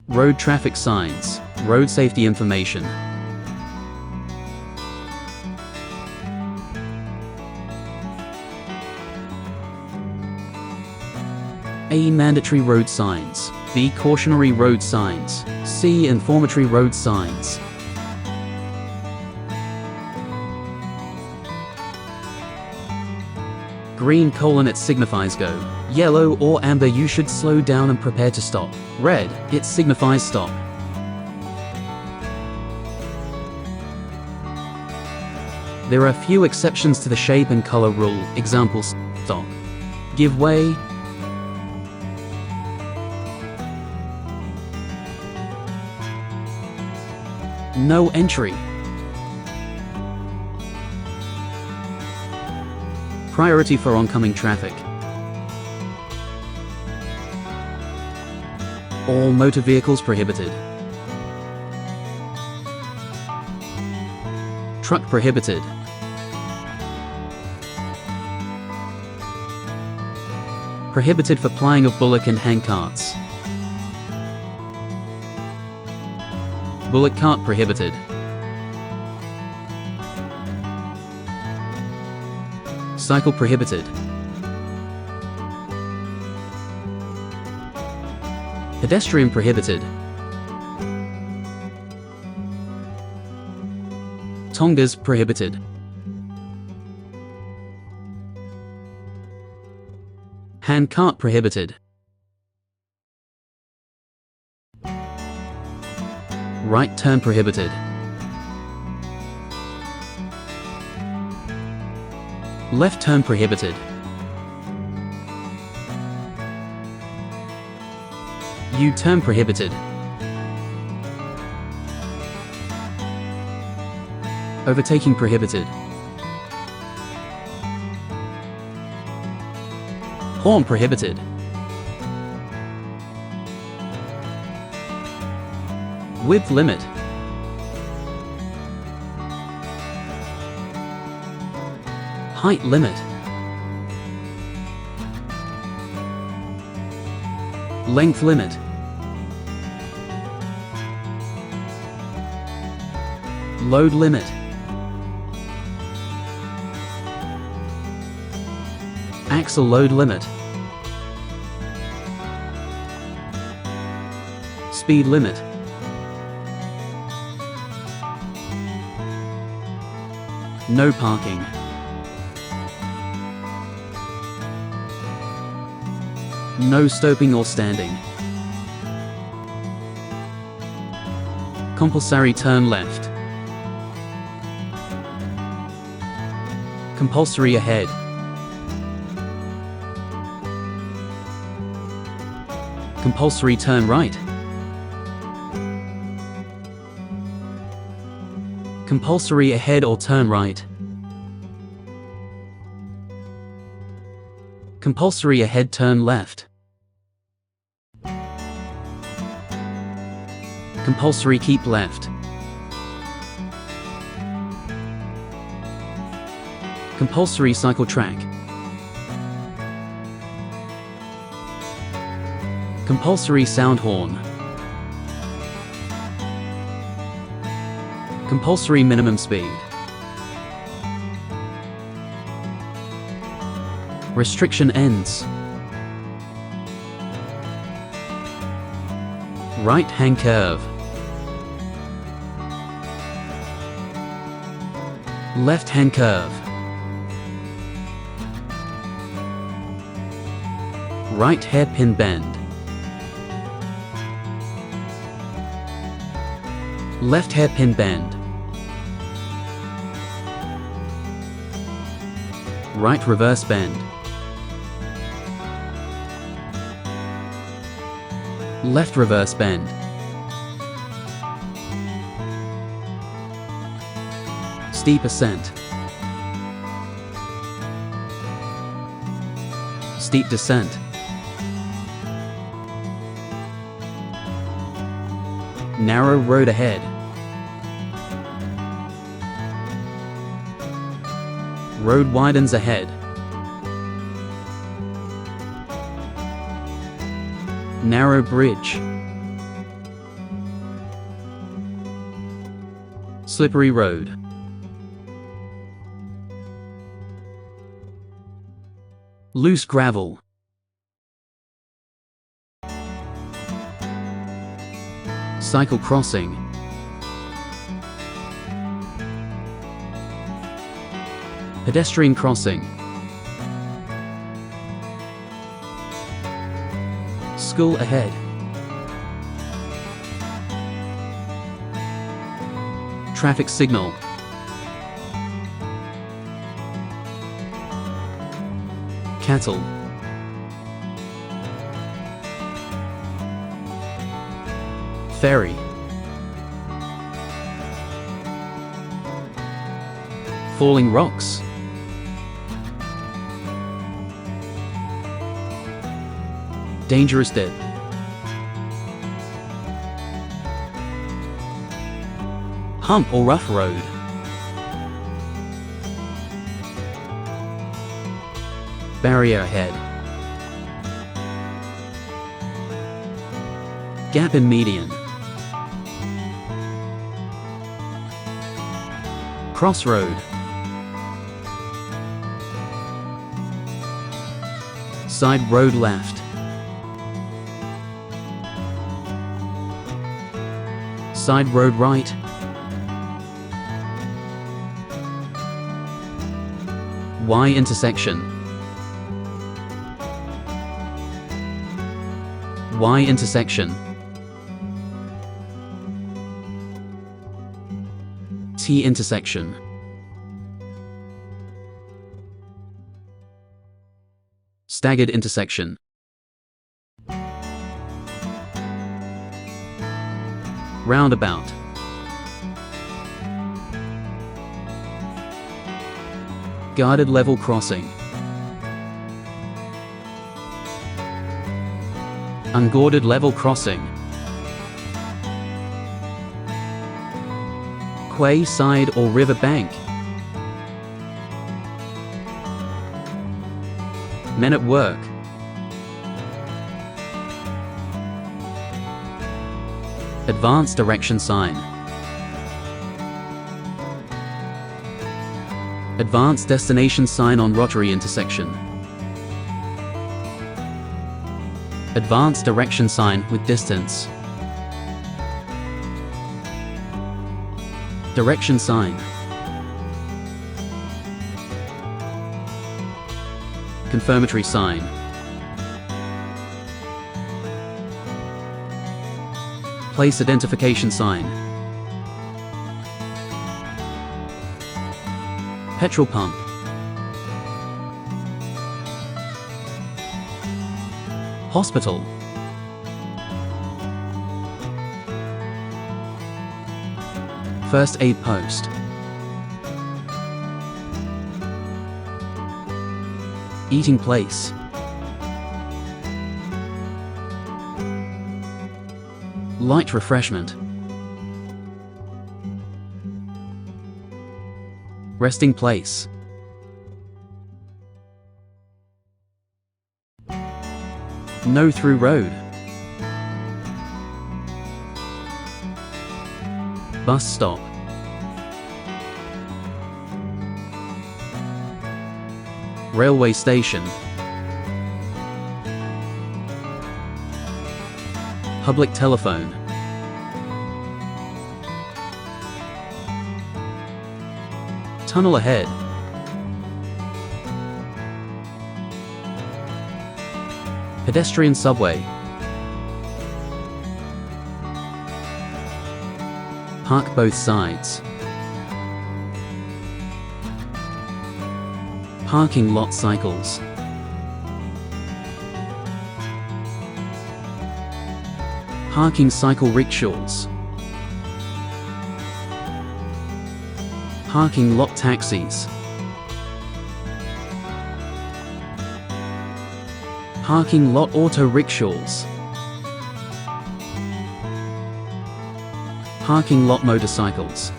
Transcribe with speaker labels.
Speaker 1: Road traffic signs. Road safety information. A. Mandatory road signs. B. Cautionary road signs. C. Informatory road signs. Green : it signifies go. Yellow or amber: you should slow down and prepare to stop. Red: it signifies stop. There are few exceptions to the shape and color rule. Examples: stop, give way, no entry, priority for oncoming traffic, all motor vehicles prohibited, truck prohibited, prohibited for plying of bullock and hand carts, bullock cart prohibited, cycle prohibited, pedestrian prohibited, tongas prohibited, hand cart prohibited, right turn prohibited, left turn prohibited, U-turn prohibited, overtaking prohibited, horn prohibited, width limit, height limit, length limit, load limit, axle load limit, speed limit, no parking, no stopping or standing, compulsory turn left, compulsory ahead, compulsory turn right, compulsory ahead or turn right, compulsory ahead turn left, compulsory keep left, compulsory cycle track, compulsory sound horn, compulsory minimum speed, restriction ends, right hand curve, left hand curve, right hairpin bend, left hairpin bend, right reverse bend, left reverse bend, steep ascent, steep descent, narrow road ahead, road widens ahead, narrow bridge, Slippery road. Loose gravel. Cycle crossing. Pedestrian crossing. School ahead. Traffic signal. Cattle. Ferry. Falling rocks. Dangerous dip. Hump or rough road. Barrier ahead. Gap in median. Crossroad. Side road left. Side road right. Y intersection. Y intersection. T intersection. Staggered intersection. Roundabout. Guarded level crossing. Unguarded level crossing. Quay side or river bank. Men at work. Advanced direction sign. Advanced destination sign on rotary intersection. Advanced direction sign with distance. Direction sign. Confirmatory sign. Place identification sign. Petrol pump. Hospital. First aid post. Eating place. Light refreshment. Resting place. No through road. Bus stop. Railway station. Public telephone. Tunnel ahead. Pedestrian subway. Park both sides. Parking lot cycles. Parking cycle rickshaws. Parking lot taxis. Parking lot auto rickshaws. Parking lot motorcycles.